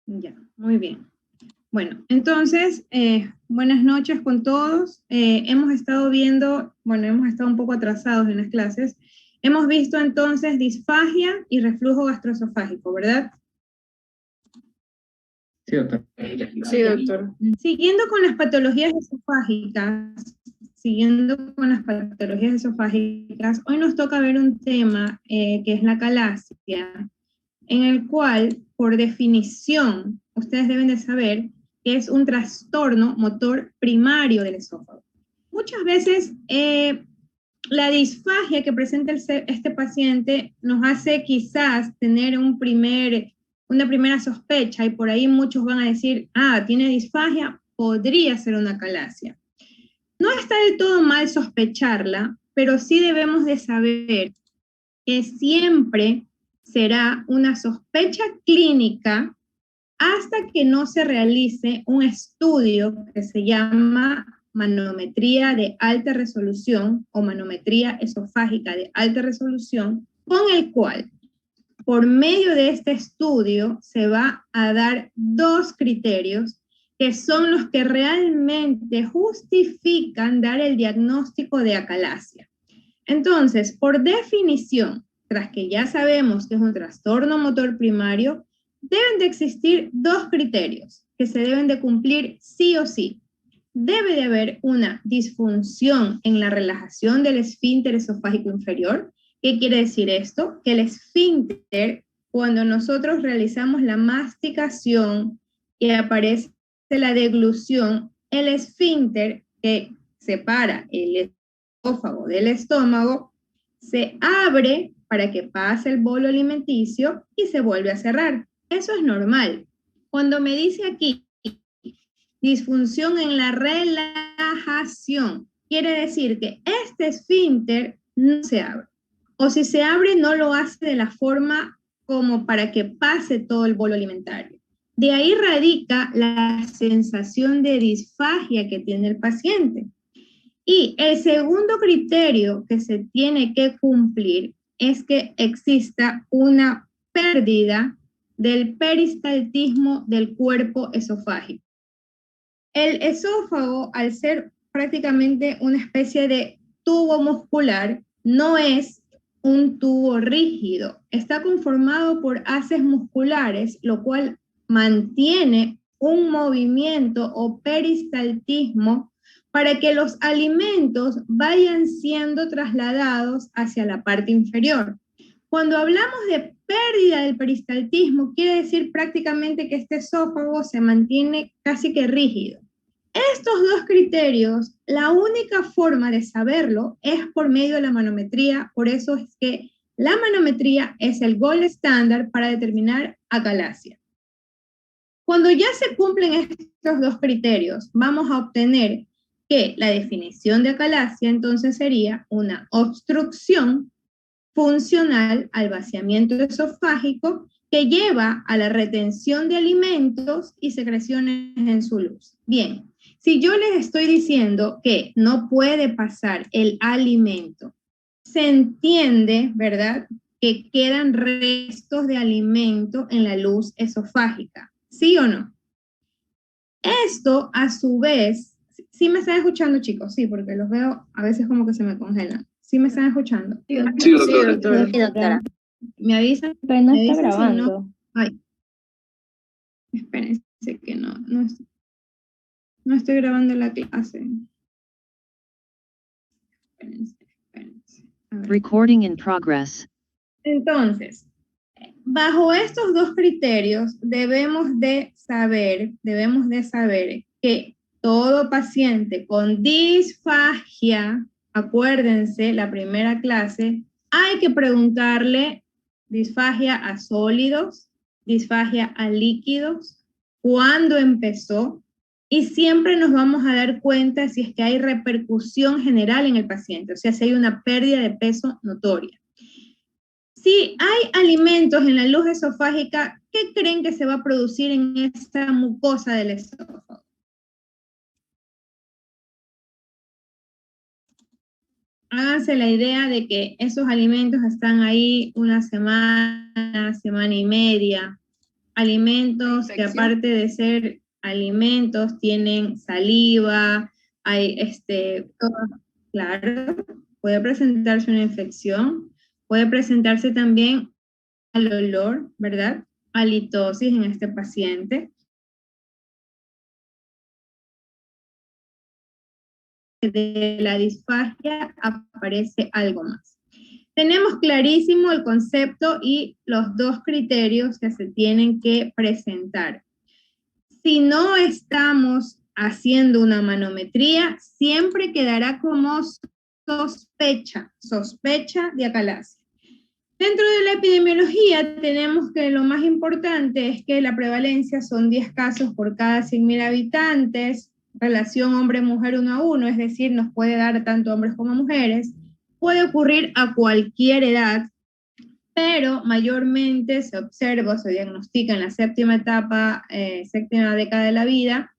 Ya, muy bien. Bueno, entonces, buenas noches con todos. Hemos estado viendo, bueno, hemos estado un poco atrasados en las clases. Hemos visto entonces disfagia y reflujo gastroesofágico, ¿verdad? Sí, doctor. Sí, doctor. Siguiendo con las patologías esofágicas, hoy nos toca ver un tema que es la calasia, en el cual, por definición, ustedes deben de saber que es un trastorno motor primario del esófago. Muchas veces la disfagia que presenta este paciente nos hace quizás tener una primera sospecha, y por ahí muchos van a decir, tiene disfagia, podría ser una calasia. No está del todo mal sospecharla, pero sí debemos de saber que siempre será una sospecha clínica hasta que no se realice un estudio que se llama manometría de alta resolución o manometría esofágica de alta resolución, con el cual, por medio de este estudio, se va a dar dos criterios que son los que realmente justifican dar el diagnóstico de acalasia. Entonces, por definición, tras que ya sabemos que es un trastorno motor primario, deben de existir dos criterios que se deben de cumplir sí o sí. Debe de haber una disfunción en la relajación del esfínter esofágico inferior. ¿Qué quiere decir esto? Que el esfínter, cuando nosotros realizamos la masticación y aparece la deglución, el esfínter que separa el esófago del estómago se abre para que pase el bolo alimenticio y se vuelve a cerrar. Eso es normal. Cuando me dice aquí disfunción en la relajación, quiere decir que este esfínter no se abre. O si se abre, no lo hace de la forma como para que pase todo el bolo alimentario. De ahí radica la sensación de disfagia que tiene el paciente. Y el segundo criterio que se tiene que cumplir es que exista una pérdida del peristaltismo del cuerpo esofágico. El esófago, al ser prácticamente una especie de tubo muscular, no es un tubo rígido. Está conformado por haces musculares, lo cual mantiene un movimiento o peristaltismo para que los alimentos vayan siendo trasladados hacia la parte inferior. Cuando hablamos de pérdida del peristaltismo, quiere decir prácticamente que este esófago se mantiene casi que rígido. Estos dos criterios, la única forma de saberlo es por medio de la manometría, por eso es que la manometría es el gold estándar para determinar acalasia. Cuando ya se cumplen estos dos criterios, vamos a obtener que la definición de acalasia entonces sería una obstrucción funcional al vaciamiento esofágico que lleva a la retención de alimentos y secreciones en su luz. Bien, si yo les estoy diciendo que no puede pasar el alimento, se entiende, ¿verdad?, que quedan restos de alimento en la luz esofágica. ¿Sí o no? Esto, a su vez, ¿sí me están escuchando, chicos? Sí, porque los veo a veces como que se me congelan. ¿Sí me están escuchando? Sí, doctora. Sí, doctora. ¿Me avisan? Pero no ¿Me está avisan grabando. si no? Ay, espérense que no estoy grabando la clase. Espérense. A ver. Recording in progress. Entonces, bajo estos dos criterios debemos de saber que todo paciente con disfagia, acuérdense, la primera clase, hay que preguntarle disfagia a sólidos, disfagia a líquidos, cuándo empezó, y siempre nos vamos a dar cuenta si es que hay repercusión general en el paciente, o sea, si hay una pérdida de peso notoria. Si hay alimentos en la luz esofágica, ¿qué creen que se va a producir en esta mucosa del esófago? Háganse la idea de que esos alimentos están ahí una semana, semana y media. alimentos que aparte de ser alimentos tienen saliva, hay claro, puede presentarse una infección, puede presentarse también al olor, ¿verdad? Halitosis en este paciente. De la disfagia aparece algo más. Tenemos clarísimo el concepto y los dos criterios que se tienen que presentar. Si no estamos haciendo una manometría, siempre quedará como sospecha de acalasia. Dentro de la epidemiología tenemos que lo más importante es que la prevalencia son 10 casos por cada 100.000 habitantes, relación hombre-mujer 1 a 1, es decir, nos puede dar tanto hombres como mujeres, puede ocurrir a cualquier edad, pero mayormente se observa, se diagnostica en la séptima década de la vida,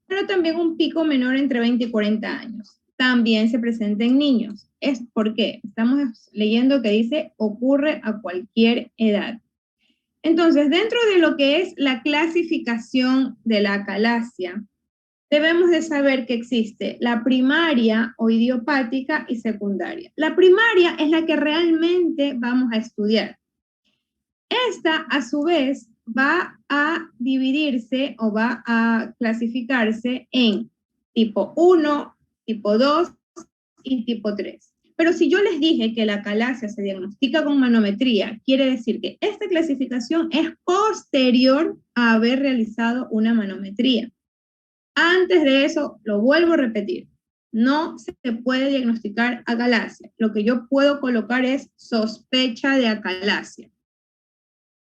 pero también un pico menor entre 20 y 40 años. También se presenta en niños. ¿Es por qué? Estamos leyendo que dice ocurre a cualquier edad. Entonces, dentro de lo que es la clasificación de la acalasia, debemos de saber que existe la primaria o idiopática y secundaria. La primaria es la que realmente vamos a estudiar. Esta, a su vez, va a dividirse o va a clasificarse en tipo 1, tipo 2 y tipo 3. Pero si yo les dije que la acalasia se diagnostica con manometría, quiere decir que esta clasificación es posterior a haber realizado una manometría. Antes de eso, lo vuelvo a repetir, no se puede diagnosticar acalasia. Lo que yo puedo colocar es sospecha de acalasia.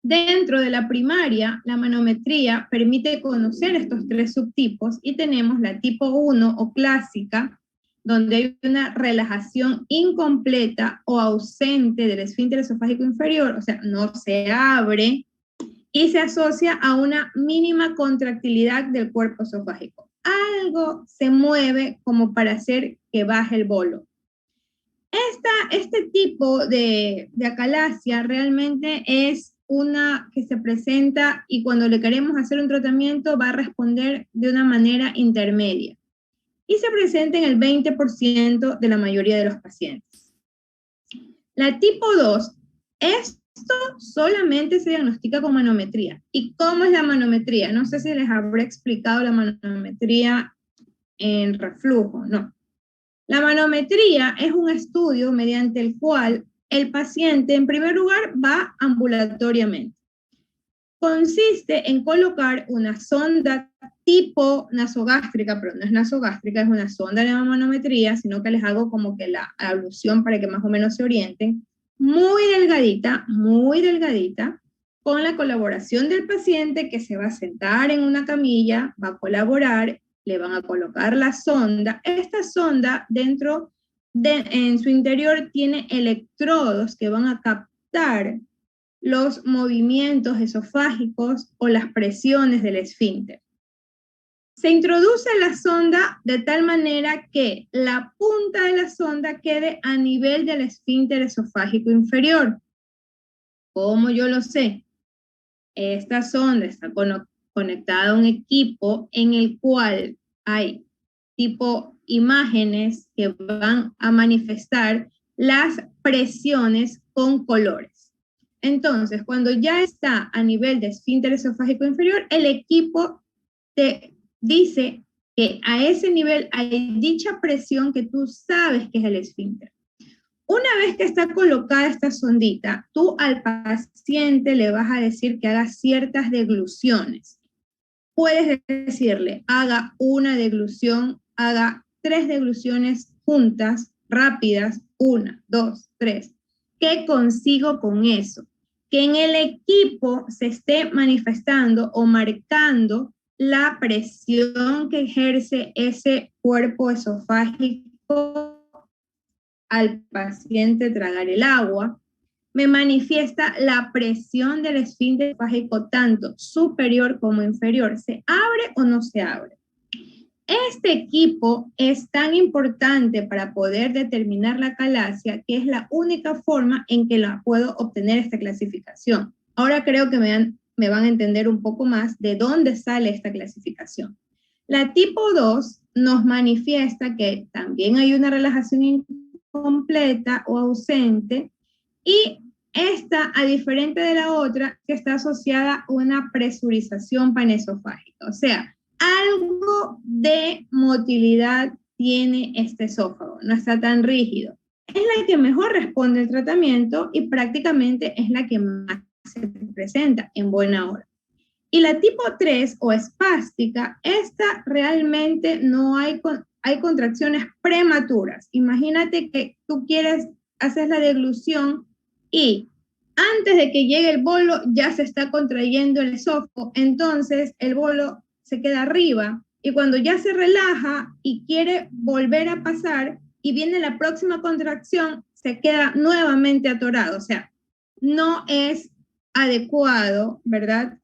Dentro de la primaria, la manometría permite conocer estos 3 subtipos y tenemos la tipo 1 o clásica, donde hay una relajación incompleta o ausente del esfínter esofágico inferior, o sea, no se abre, y se asocia a una mínima contractilidad del cuerpo esofágico. Algo se mueve como para hacer que baje el bolo. Este tipo de acalasia realmente es una que se presenta y cuando le queremos hacer un tratamiento va a responder de una manera intermedia. Y se presenta en el 20% de la mayoría de los pacientes. La tipo 2, esto solamente se diagnostica con manometría. ¿Y cómo es la manometría? No sé si les habré explicado la manometría en reflujo, no. La manometría es un estudio mediante el cual el paciente, en primer lugar, va ambulatoriamente. Consiste en colocar una sonda tipo nasogástrica, pero no es nasogástrica, es una sonda de manometría, sino que les hago como que la alusión para que más o menos se orienten, muy delgadita, con la colaboración del paciente que se va a sentar en una camilla, va a colaborar, le van a colocar la sonda. Esta sonda en su interior tiene electrodos que van a captar los movimientos esofágicos o las presiones del esfínter. Se introduce la sonda de tal manera que la punta de la sonda quede a nivel del esfínter esofágico inferior. ¿Cómo yo lo sé? Esta sonda está conectada a un equipo en el cual hay tipo imágenes que van a manifestar las presiones con colores. Entonces, cuando ya está a nivel de esfínter esofágico inferior, el equipo te dice que a ese nivel hay dicha presión que tú sabes que es el esfínter. Una vez que está colocada esta sondita, tú al paciente le vas a decir que haga ciertas degluciones. Puedes decirle, haga una deglución, haga 3 degluciones juntas, rápidas, 1, 2, 3. ¿Qué consigo con eso? Que en el equipo se esté manifestando o marcando la presión que ejerce ese cuerpo esofágico al paciente tragar el agua, me manifiesta la presión del esfínter esofágico tanto superior como inferior. ¿Se abre o no se abre? Este equipo es tan importante para poder determinar la acalasia que es la única forma en que la puedo obtener esta clasificación. Ahora creo que me han me van a entender un poco más de dónde sale esta clasificación. La tipo 2 nos manifiesta que también hay una relajación incompleta o ausente, y esta, a diferente de la otra, que está asociada a una presurización panesofágica, o sea, algo de motilidad tiene este esófago, no está tan rígido. Es la que mejor responde al tratamiento y prácticamente es la que más se presenta en buena hora. Y la tipo 3 o espástica, esta realmente no hay contracciones prematuras. Imagínate que tú hacer la deglución y antes de que llegue el bolo ya se está contrayendo el esófago, entonces el bolo se queda arriba y cuando ya se relaja y quiere volver a pasar y viene la próxima contracción, se queda nuevamente atorado. O sea, no es adecuado, ¿verdad?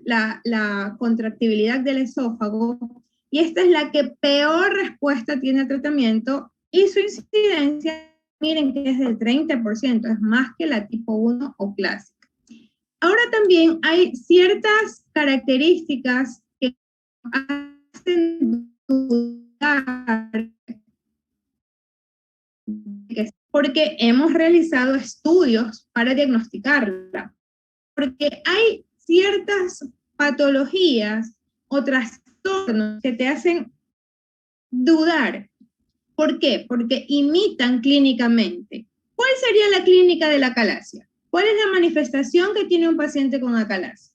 La contractibilidad del esófago, y esta es la que peor respuesta tiene al tratamiento, y su incidencia, miren que es del 30%, es más que la tipo 1 o clásica. Ahora también hay ciertas características que hacen dudar, porque hemos realizado estudios para diagnosticarla, porque hay ciertas patologías o trastornos que te hacen dudar. ¿Por qué? Porque imitan clínicamente. ¿Cuál sería la clínica de la acalasia? ¿Cuál es la manifestación que tiene un paciente con acalasia?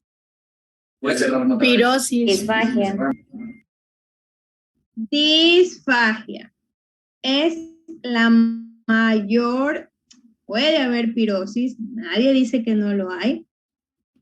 Pirosis. Disfagia. Disfagia. Es la mayor, puede haber pirosis, nadie dice que no lo hay,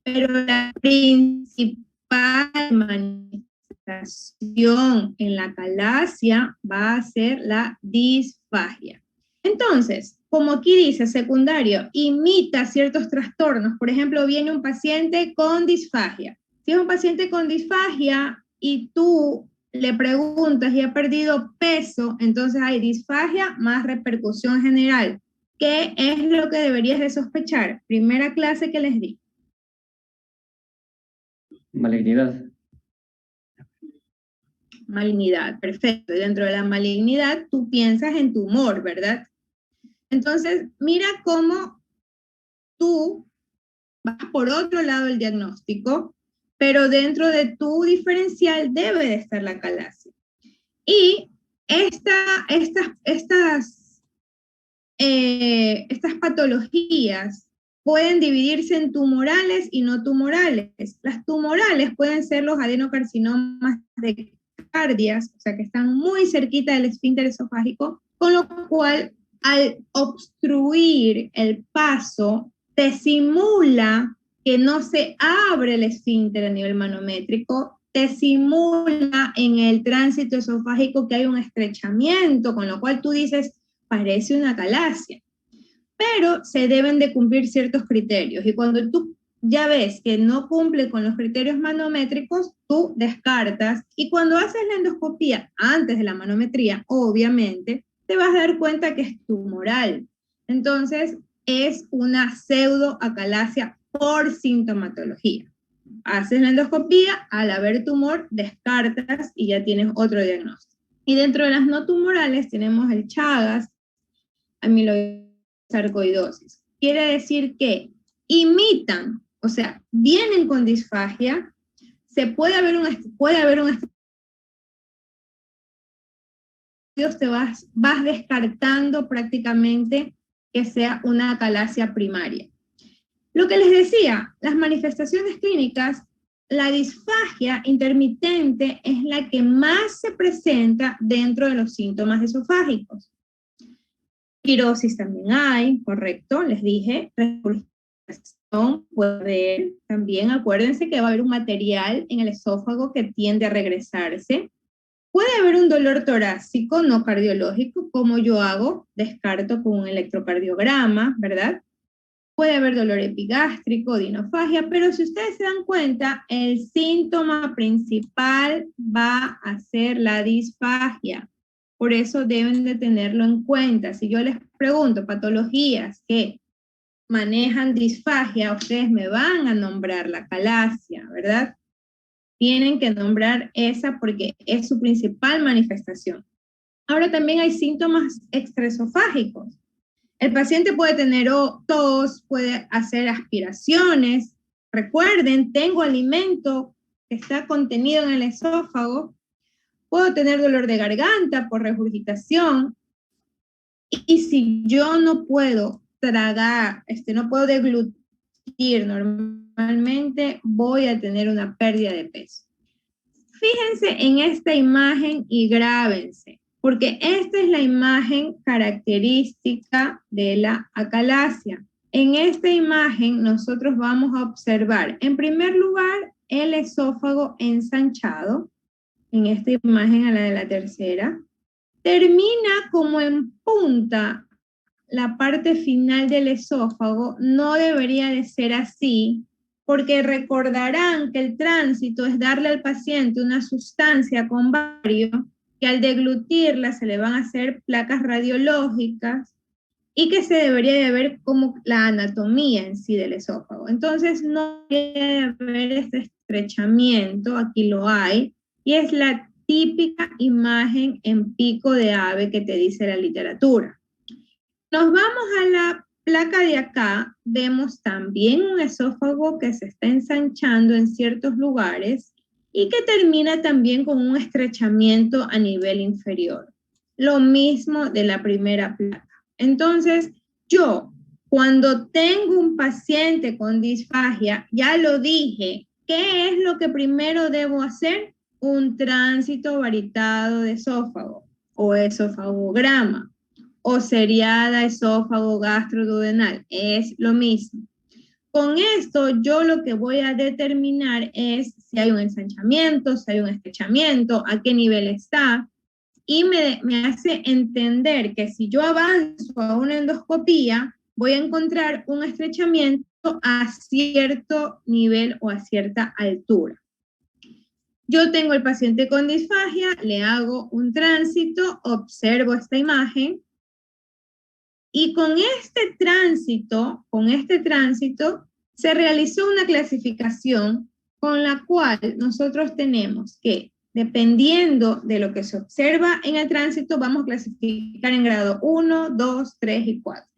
pero la principal manifestación en la acalasia va a ser la disfagia. Entonces, como aquí dice, secundario, imita ciertos trastornos. Por ejemplo, viene un paciente con disfagia. Si es un paciente con disfagia y tú le preguntas y ha perdido peso, entonces hay disfagia más repercusión general. ¿Qué es lo que deberías de sospechar? Primera clase que les di. Malignidad. Malignidad, perfecto. Y dentro de la malignidad tú piensas en tumor, ¿verdad? Entonces, mira cómo tú vas por otro lado del diagnóstico, pero dentro de tu diferencial debe de estar la acalasia. Y estas patologías pueden dividirse en tumorales y no tumorales. Las tumorales pueden ser los adenocarcinomas de cardias, o sea que están muy cerquita del esfínter esofágico, con lo cual al obstruir el paso te simula que no se abre el esfínter a nivel manométrico, te simula en el tránsito esofágico que hay un estrechamiento, con lo cual tú dices, parece una acalasia. Pero se deben de cumplir ciertos criterios, y cuando tú ya ves que no cumple con los criterios manométricos, tú descartas, y cuando haces la endoscopía antes de la manometría, obviamente, te vas a dar cuenta que es tumoral. Entonces, es una pseudoacalasia por sintomatología. Haces la endoscopía, al haber tumor, descartas y ya tienes otro diagnóstico. Y dentro de las no tumorales tenemos el Chagas, amiloidosis. Quiere decir que imitan, o sea, vienen con disfagia, puede haber un te vas descartando prácticamente que sea una acalasia primaria. Lo que les decía, las manifestaciones clínicas, la disfagia intermitente es la que más se presenta dentro de los síntomas esofágicos. Pirosis también hay, correcto, les dije, regurgitación puede haber, también acuérdense que va a haber un material en el esófago que tiende a regresarse. Puede haber un dolor torácico no cardiológico, como yo hago, descarto con un electrocardiograma, ¿verdad? Puede haber dolor epigástrico, dinofagia, pero si ustedes se dan cuenta, el síntoma principal va a ser la disfagia. Por eso deben de tenerlo en cuenta. Si yo les pregunto patologías que manejan disfagia, ustedes me van a nombrar la calasia, ¿verdad? Tienen que nombrar esa porque es su principal manifestación. Ahora también hay síntomas extraesofágicos. El paciente puede tener tos, puede hacer aspiraciones. Recuerden, tengo alimento que está contenido en el esófago. Puedo tener dolor de garganta por regurgitación. Y si yo no puedo tragar, no puedo deglutir normalmente, voy a tener una pérdida de peso. Fíjense en esta imagen y grábense, porque esta es la imagen característica de la acalasia. En esta imagen nosotros vamos a observar, en primer lugar, el esófago ensanchado, en esta imagen a la de la tercera. Termina como en punta la parte final del esófago, no debería de ser así, porque recordarán que el tránsito es darle al paciente una sustancia con bario, que al deglutirla se le van a hacer placas radiológicas y que se debería de ver como la anatomía en sí del esófago. Entonces no debería de haber este estrechamiento, aquí lo hay, y es la típica imagen en pico de ave que te dice la literatura. Nos vamos a la placa de acá, vemos también un esófago que se está ensanchando en ciertos lugares y que termina también con un estrechamiento a nivel inferior. Lo mismo de la primera placa. Entonces, yo, cuando tengo un paciente con disfagia, ya lo dije, ¿qué es lo que primero debo hacer? Un tránsito varitado de esófago o esofagograma o seriada esófago gastroduodenal, es lo mismo. Con esto yo lo que voy a determinar es si hay un ensanchamiento, si hay un estrechamiento, a qué nivel está, y me hace entender que si yo avanzo a una endoscopía, voy a encontrar un estrechamiento a cierto nivel o a cierta altura. Yo tengo el paciente con disfagia, le hago un tránsito, observo esta imagen, y con este tránsito se realizó una clasificación con la cual nosotros tenemos que, dependiendo de lo que se observa en el tránsito, vamos a clasificar en grado 1, 2, 3 y 4.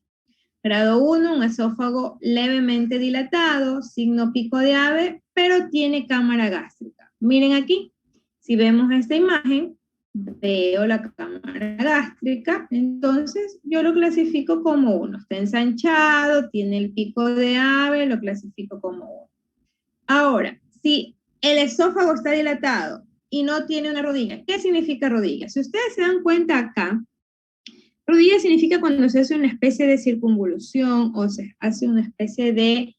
Grado 1, un esófago levemente dilatado, signo pico de ave, pero tiene cámara gástrica. Miren aquí, si vemos esta imagen, veo la cámara gástrica, entonces yo lo clasifico como 1. Está ensanchado, tiene el pico de ave, lo clasifico como 1. Ahora, si el esófago está dilatado y no tiene una rodilla, ¿qué significa rodilla? Si ustedes se dan cuenta acá, rodilla significa cuando se hace una especie de circunvolución o se hace una especie de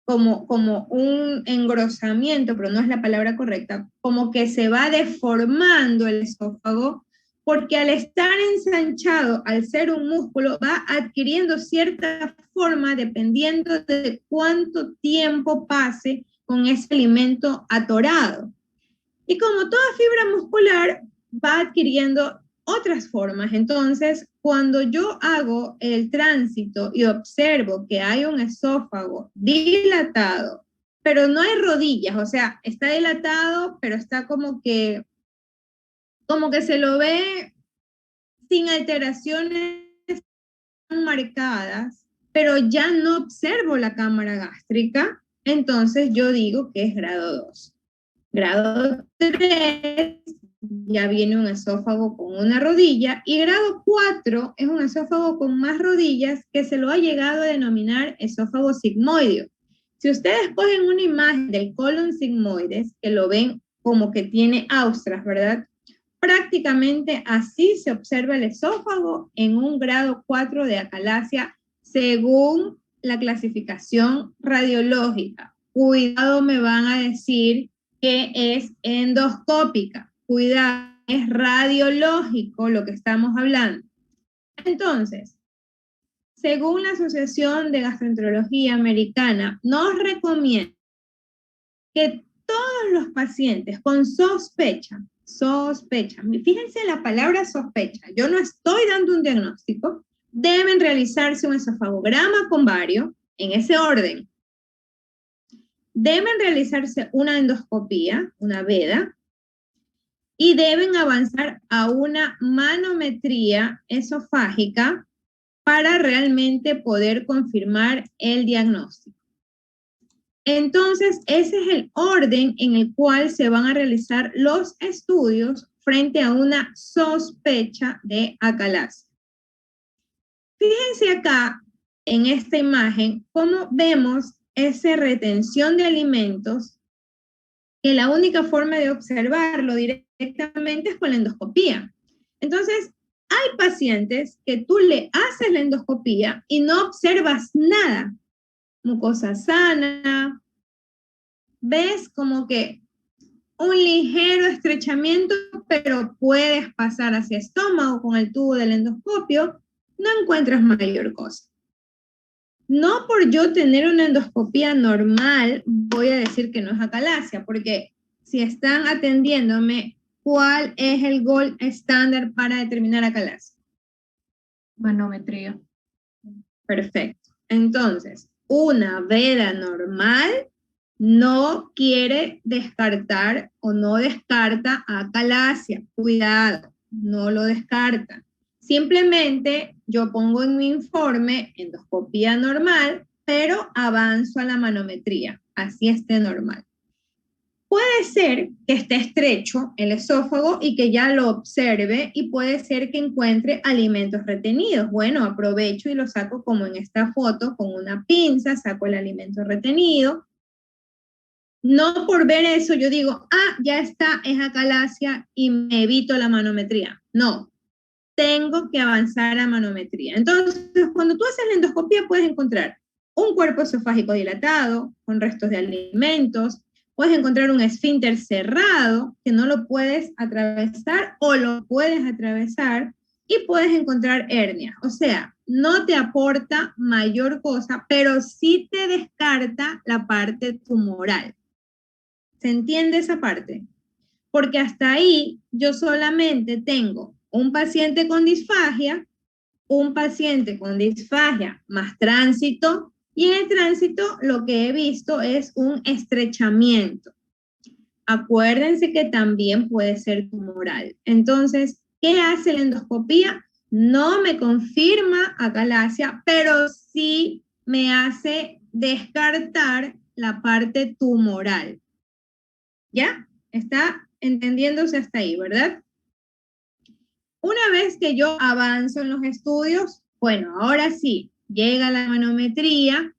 como un engrosamiento, pero no es la palabra correcta, como que se va deformando el esófago, porque al estar ensanchado, al ser un músculo, va adquiriendo cierta forma dependiendo de cuánto tiempo pase con ese alimento atorado. Y como toda fibra muscular, va adquiriendo otras formas. Entonces, cuando yo hago el tránsito y observo que hay un esófago dilatado, pero no hay rodillas, o sea, está dilatado, pero está como que se lo ve sin alteraciones marcadas, pero ya no observo la cámara gástrica, entonces yo digo que es grado 2. Grado 3 ya viene un esófago con una rodilla, y grado 4 es un esófago con más rodillas que se lo ha llegado a denominar esófago sigmoideo. Si ustedes cogen una imagen del colon sigmoides, que lo ven como que tiene austras, ¿verdad? Prácticamente así se observa el esófago en un grado 4 de acalasia según la clasificación radiológica. Cuidado, me van a decir que es endoscópica. Cuidado, es radiológico lo que estamos hablando. Entonces, según la Asociación de Gastroenterología Americana, nos recomienda que todos los pacientes con sospecha, fíjense la palabra sospecha, yo no estoy dando un diagnóstico, deben realizarse un esofagograma con bario, en ese orden. Deben realizarse una endoscopía, una veda, y deben avanzar a una manometría esofágica para realmente poder confirmar el diagnóstico. Entonces, ese es el orden en el cual se van a realizar los estudios frente a una sospecha de acalasia. Fíjense acá en esta imagen cómo vemos esa retención de alimentos, que la única forma de observarlo directamente es con la endoscopía. Entonces, hay pacientes que tú le haces la endoscopía y no observas nada. Mucosa sana, ves como que un ligero estrechamiento, pero puedes pasar hacia estómago con el tubo del endoscopio, no encuentras mayor cosa. No por yo tener una endoscopía normal voy a decir que no es acalasia, porque si están atendiéndome, ¿cuál es el gold estándar para determinar acalasia? Manometría. Perfecto. Entonces, una veda normal no quiere descartar o no descarta acalasia. Cuidado, no lo descarta. Simplemente yo pongo en mi informe endoscopía normal, pero avanzo a la manometría. Así esté normal. Puede ser que esté estrecho el esófago y que ya lo observe, y puede ser que encuentre alimentos retenidos. Bueno, aprovecho y lo saco como en esta foto, con una pinza, saco el alimento retenido. No por ver eso yo digo, ya está, es acalasia y me evito la manometría. No, tengo que avanzar a manometría. Entonces, cuando tú haces la endoscopía puedes encontrar un cuerpo esofágico dilatado, con restos de alimentos, puedes encontrar un esfínter cerrado, que no lo puedes atravesar o lo puedes atravesar, y puedes encontrar hernia. O sea, no te aporta mayor cosa, pero sí te descarta la parte tumoral. ¿Se entiende esa parte? Porque hasta ahí yo solamente tengo un paciente con disfagia más tránsito, y en el tránsito lo que he visto es un estrechamiento. Acuérdense que también puede ser tumoral. Entonces, ¿qué hace la endoscopía? No me confirma acalasia, pero sí me hace descartar la parte tumoral. ¿Ya? Está entendiéndose hasta ahí, ¿verdad? Una vez que yo avanzo en los estudios, bueno, ahora sí, llega la manometría,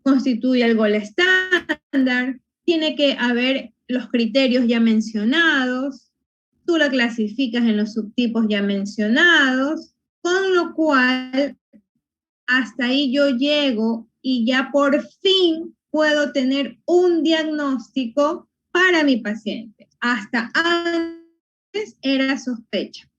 constituye el gold estándar, tiene que haber los criterios ya mencionados, tú la clasificas en los subtipos ya mencionados, con lo cual hasta ahí yo llego y ya por fin puedo tener un diagnóstico para mi paciente. Hasta antes era sospecha.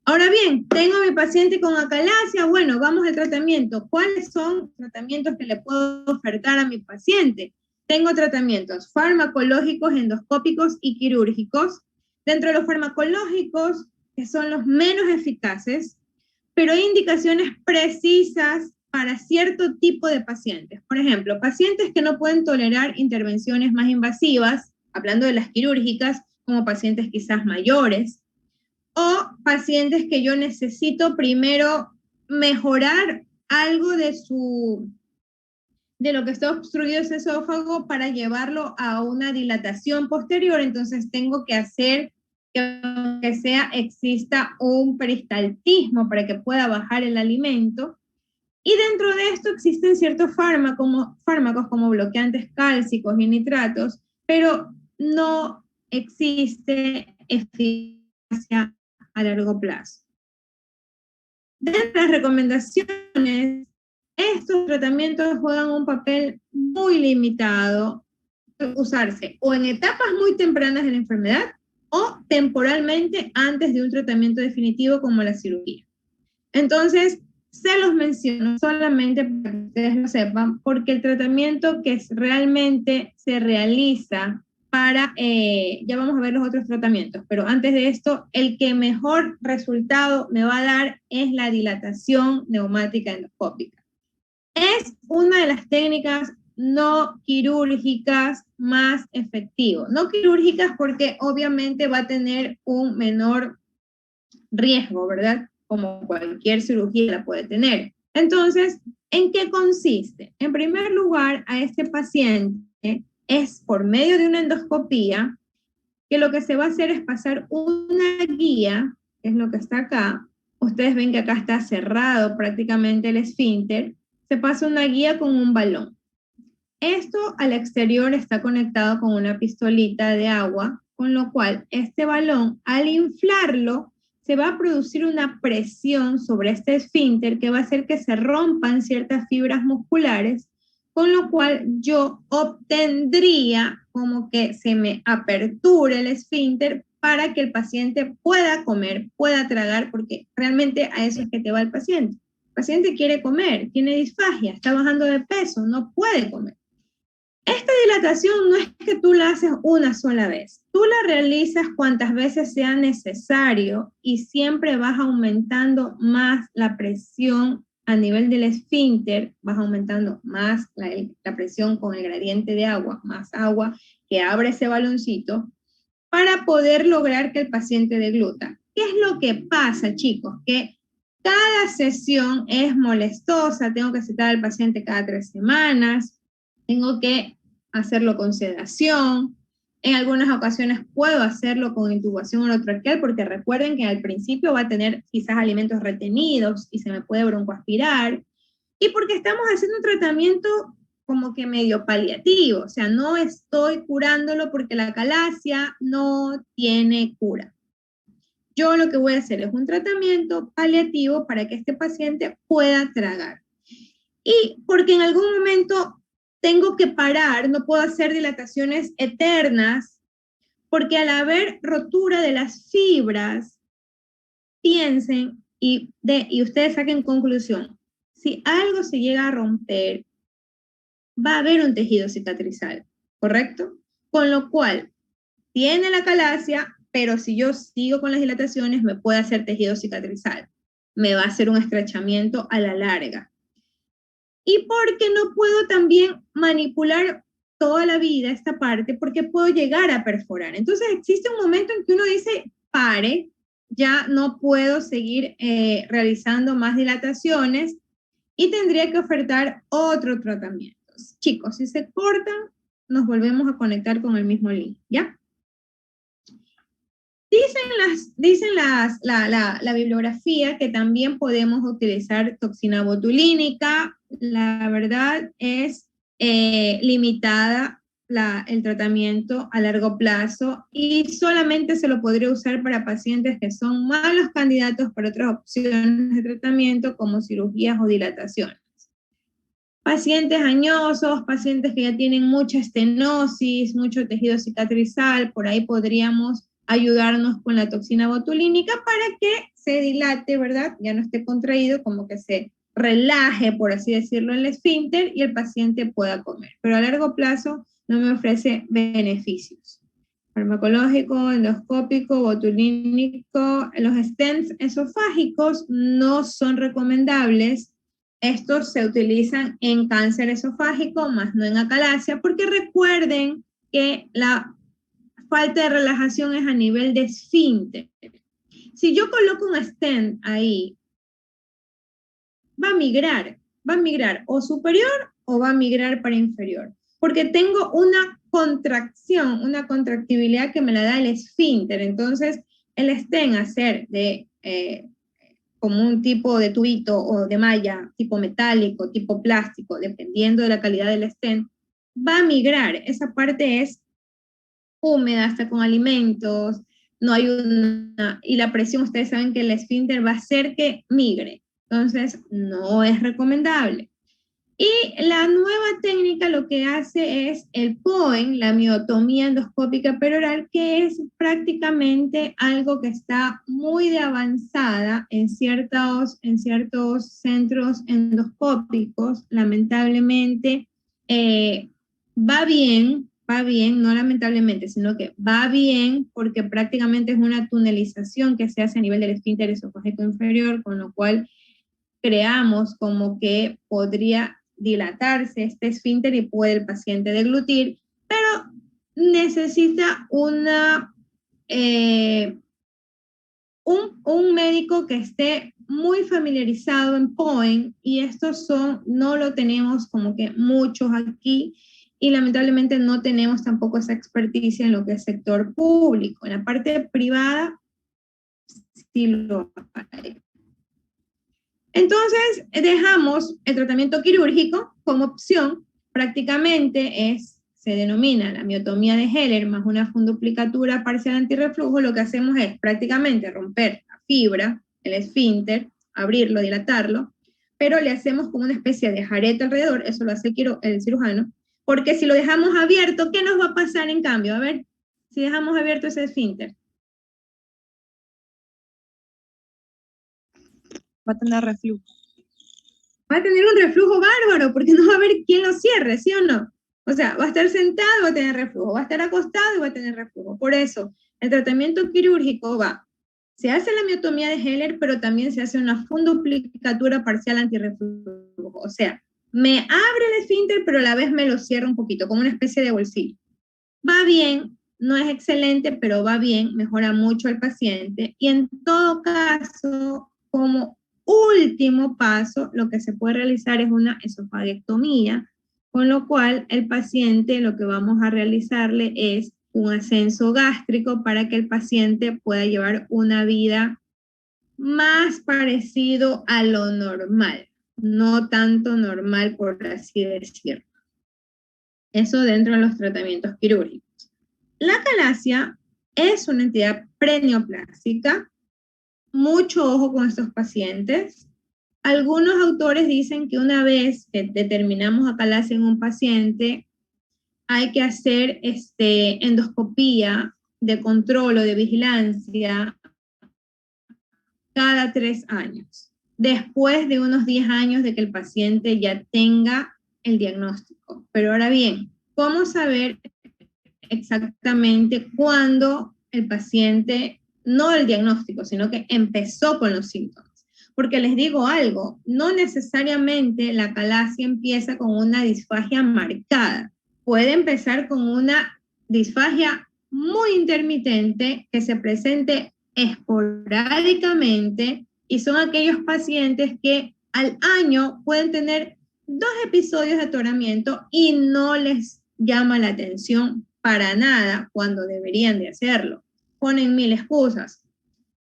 Ahora bien, tengo a mi paciente con acalasia, bueno, vamos al tratamiento. ¿Cuáles son los tratamientos que le puedo ofertar a mi paciente? Tengo tratamientos farmacológicos, endoscópicos y quirúrgicos. Dentro de los farmacológicos, que son los menos eficaces, pero hay indicaciones precisas para cierto tipo de pacientes. Por ejemplo, pacientes que no pueden tolerar intervenciones más invasivas, hablando de las quirúrgicas, como pacientes quizás mayores, o pacientes que yo necesito primero mejorar algo de lo que está obstruido ese esófago para llevarlo a una dilatación posterior. Entonces tengo que hacer que exista un peristaltismo para que pueda bajar el alimento. Y dentro de esto existen ciertos fármacos como bloqueantes cálcicos y nitratos, pero no existe eficacia a largo plazo. De las recomendaciones, estos tratamientos juegan un papel muy limitado, usarse o en etapas muy tempranas de la enfermedad o temporalmente antes de un tratamiento definitivo como la cirugía. Entonces, se los menciono solamente para que ustedes lo sepan, porque el tratamiento que realmente se realiza para, ya vamos a ver los otros tratamientos, pero antes de esto, el que mejor resultado me va a dar es la dilatación neumática endoscópica. Es una de las técnicas no quirúrgicas más efectivas. No quirúrgicas porque obviamente va a tener un menor riesgo, ¿verdad? Como cualquier cirugía la puede tener. Entonces, ¿en qué consiste? En primer lugar, a este paciente es por medio de una endoscopía que lo que se va a hacer es pasar una guía, que es lo que está acá. Ustedes ven que acá está cerrado prácticamente el esfínter. Se pasa una guía con un balón. Esto al exterior está conectado con una pistolita de agua, con lo cual este balón, al inflarlo, se va a producir una presión sobre este esfínter que va a hacer que se rompan ciertas fibras musculares, con lo cual yo obtendría como que se me aperture el esfínter para que el paciente pueda comer, pueda tragar, porque realmente a eso es que te va el paciente. El paciente quiere comer, tiene disfagia, está bajando de peso, no puede comer. Esta dilatación no es que tú la haces una sola vez, tú la realizas cuantas veces sea necesario y siempre vas aumentando más la presión a nivel del esfínter, vas aumentando más la presión con el gradiente de agua, más agua que abre ese baloncito para poder lograr que el paciente degluta. ¿Qué es lo que pasa, chicos? Que cada sesión es molestosa, tengo que citar al paciente cada 3 semanas, tengo que hacerlo con sedación, en algunas ocasiones puedo hacerlo con intubación orotraqueal, porque recuerden que al principio va a tener quizás alimentos retenidos y se me puede broncoaspirar, y porque estamos haciendo un tratamiento como que medio paliativo, o sea, no estoy curándolo porque la calasia no tiene cura. Yo lo que voy a hacer es un tratamiento paliativo para que este paciente pueda tragar. Y porque en algún momento tengo que parar, no puedo hacer dilataciones eternas, porque al haber rotura de las fibras, piensen y ustedes saquen conclusión. Si algo se llega a romper, va a haber un tejido cicatrizal, ¿correcto? Con lo cual, tiene la calasia, pero si yo sigo con las dilataciones, me puede hacer tejido cicatrizal. Me va a hacer un estrechamiento a la larga. Y porque no puedo también manipular toda la vida esta parte, porque puedo llegar a perforar. Entonces existe un momento en que uno dice, pare, ya no puedo seguir realizando más dilataciones y tendría que ofertar otro tratamiento. Chicos, si se cortan, nos volvemos a conectar con el mismo link, ¿ya? Dicen la bibliografía que también podemos utilizar toxina botulínica. La verdad es limitada el tratamiento a largo plazo y solamente se lo podría usar para pacientes que son malos candidatos para otras opciones de tratamiento como cirugías o dilataciones. Pacientes añosos, pacientes que ya tienen mucha estenosis, mucho tejido cicatrizal, por ahí podríamos ayudarnos con la toxina botulínica para que se dilate, ¿verdad? Ya no esté contraído, como que se relaje, por así decirlo, el esfínter y el paciente pueda comer. Pero a largo plazo no me ofrece beneficios. Farmacológico, endoscópico, botulínico, los stents esofágicos no son recomendables. Estos se utilizan en cáncer esofágico, más no en acalasia, porque recuerden que la falta de relajación es a nivel de esfínter. Si yo coloco un stent ahí, va a migrar o superior o va a migrar para inferior, porque tengo una contracción, una contractibilidad que me la da el esfínter. Entonces, el stent hacer de como un tipo de tubito o de malla, tipo metálico, tipo plástico, dependiendo de la calidad del stent, va a migrar. Esa parte es húmeda, está con alimentos, no hay una, y la presión, ustedes saben que el esfínter va a hacer que migre. Entonces, no es recomendable. Y la nueva técnica lo que hace es el POEN, la miotomía endoscópica peroral, que es prácticamente algo que está muy de avanzada en ciertos centros endoscópicos. Lamentablemente, va bien, no lamentablemente, sino que va bien porque prácticamente es una tunelización que se hace a nivel del esfínter esofágico inferior, con lo cual creamos como que podría dilatarse este esfínter y puede el paciente deglutir, pero necesita un médico que esté muy familiarizado en POEM, y estos no lo tenemos como que muchos aquí, y lamentablemente no tenemos tampoco esa experticia en lo que es sector público. En la parte privada sí lo hay. Entonces dejamos el tratamiento quirúrgico como opción. Prácticamente se denomina la miotomía de Heller más una funduplicatura parcial antirreflujo. Lo que hacemos es prácticamente romper la fibra, el esfínter, abrirlo, dilatarlo, pero le hacemos como una especie de jareta alrededor. Eso lo hace el cirujano, porque si lo dejamos abierto, ¿qué nos va a pasar en cambio? A ver, si dejamos abierto ese esfínter. Va a tener reflujo. Va a tener un reflujo bárbaro, porque no va a haber quién lo cierre, ¿sí o no? O sea, va a estar sentado y va a tener reflujo, va a estar acostado y va a tener reflujo. Por eso, el tratamiento quirúrgico se hace la miotomía de Heller, pero también se hace una funduplicatura parcial antirreflujo. O sea, me abre el esfínter, pero a la vez me lo cierra un poquito, como una especie de bolsillo. Va bien, no es excelente, pero va bien, mejora mucho al paciente, y en todo caso, como último paso, lo que se puede realizar es una esofaguectomía, con lo cual el paciente lo que vamos a realizarle es un ascenso gástrico para que el paciente pueda llevar una vida más parecido a lo normal, no tanto normal, por así decirlo. Eso dentro de los tratamientos quirúrgicos. La calasia es una entidad preneoplásica. Mucho ojo con estos pacientes. Algunos autores dicen que una vez que determinamos acalasia en un paciente, hay que hacer endoscopía de control o de vigilancia cada 3 años, después de unos 10 años de que el paciente ya tenga el diagnóstico. Pero ahora bien, ¿cómo saber exactamente cuándo el paciente, no el diagnóstico, sino que empezó con los síntomas? Porque les digo algo, no necesariamente la calasia empieza con una disfagia marcada. Puede empezar con una disfagia muy intermitente que se presente esporádicamente, y son aquellos pacientes que al año pueden tener 2 episodios de atoramiento y no les llama la atención para nada cuando deberían de hacerlo. Ponen 1000 excusas.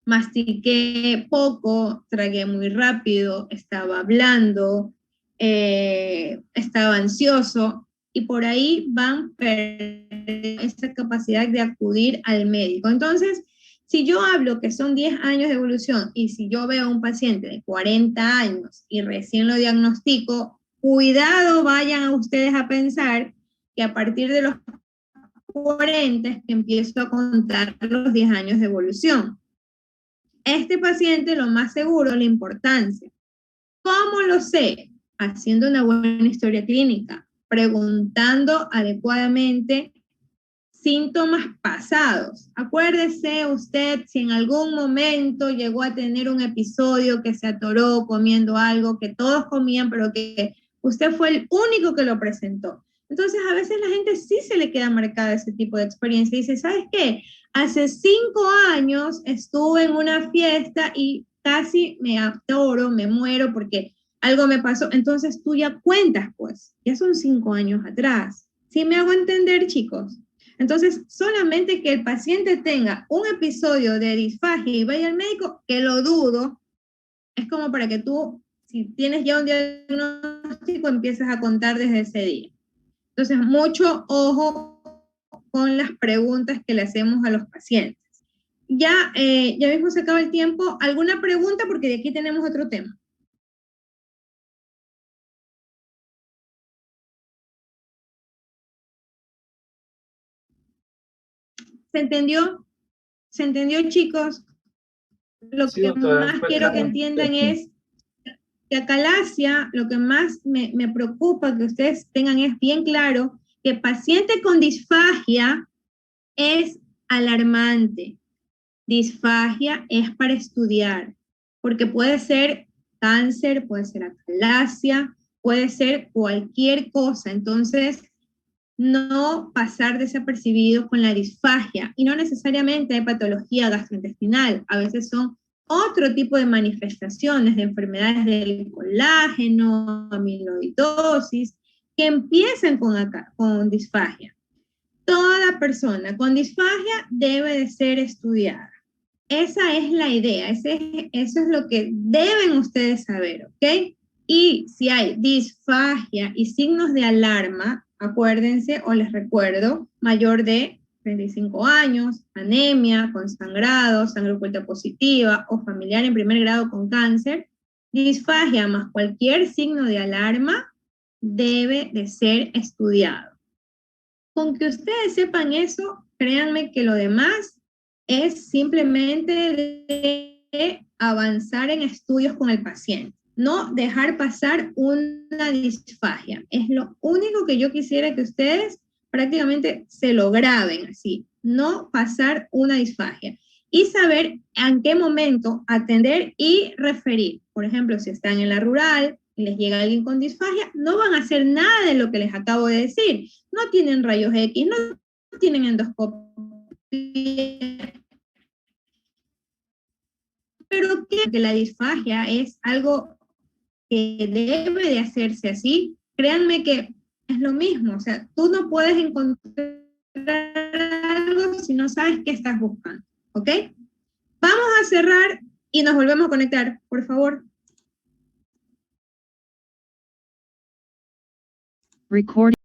Mastiqué poco, tragué muy rápido, estaba hablando, estaba ansioso, y por ahí van perdiendo esa capacidad de acudir al médico. Entonces, si yo hablo que son 10 años de evolución, y si yo veo a un paciente de 40 años y recién lo diagnostico, cuidado vayan a ustedes a pensar que a partir de los 40 es que empiezo a contar los 10 años de evolución. Este paciente, lo más seguro, la importancia. ¿Cómo lo sé? Haciendo una buena historia clínica, preguntando adecuadamente síntomas pasados. Acuérdese usted si en algún momento llegó a tener un episodio que se atoró comiendo algo que todos comían, pero que usted fue el único que lo presentó. Entonces, a veces la gente sí se le queda marcada ese tipo de experiencia y dice, ¿sabes qué? Hace 5 años estuve en una fiesta y casi me atoro, me muero porque algo me pasó. Entonces tú ya cuentas, pues, ya son 5 años atrás. ¿Sí me hago entender, chicos? Entonces, solamente que el paciente tenga un episodio de disfagia y vaya al médico, que lo dudo, es como para que tú, si tienes ya un diagnóstico, empieces a contar desde ese día. Entonces, mucho ojo con las preguntas que le hacemos a los pacientes. Ya mismo se acaba el tiempo. ¿Alguna pregunta? Porque de aquí tenemos otro tema. ¿Se entendió? ¿Se entendió, chicos? Lo que más quiero que entiendan es que acalasia, lo que más me preocupa que ustedes tengan es bien claro que paciente con disfagia es alarmante. Disfagia es para estudiar, porque puede ser cáncer, puede ser acalasia, puede ser cualquier cosa, entonces no pasar desapercibido con la disfagia, y no necesariamente hay patología gastrointestinal, a veces son otro tipo de manifestaciones de enfermedades del colágeno, amiloidosis, que empiezan con disfagia. Toda persona con disfagia debe de ser estudiada. Esa es la idea, eso es lo que deben ustedes saber, ¿ok? Y si hay disfagia y signos de alarma, acuérdense o les recuerdo, mayor de 35 años, anemia, con sangrado, sangre oculta positiva o familiar en primer grado con cáncer, disfagia más cualquier signo de alarma debe de ser estudiado. Con que ustedes sepan eso, créanme que lo demás es simplemente de avanzar en estudios con el paciente, no dejar pasar una disfagia. Es lo único que yo quisiera que ustedes prácticamente se lo graben así, no pasar una disfagia. Y saber en qué momento atender y referir. Por ejemplo, si están en la rural y les llega alguien con disfagia, no van a hacer nada de lo que les acabo de decir. No tienen rayos X, no tienen endoscopia. Pero que la disfagia es algo que debe de hacerse así, créanme que es lo mismo. O sea, tú no puedes encontrar algo si no sabes qué estás buscando, ¿ok? Vamos a cerrar y nos volvemos a conectar, por favor. Recording.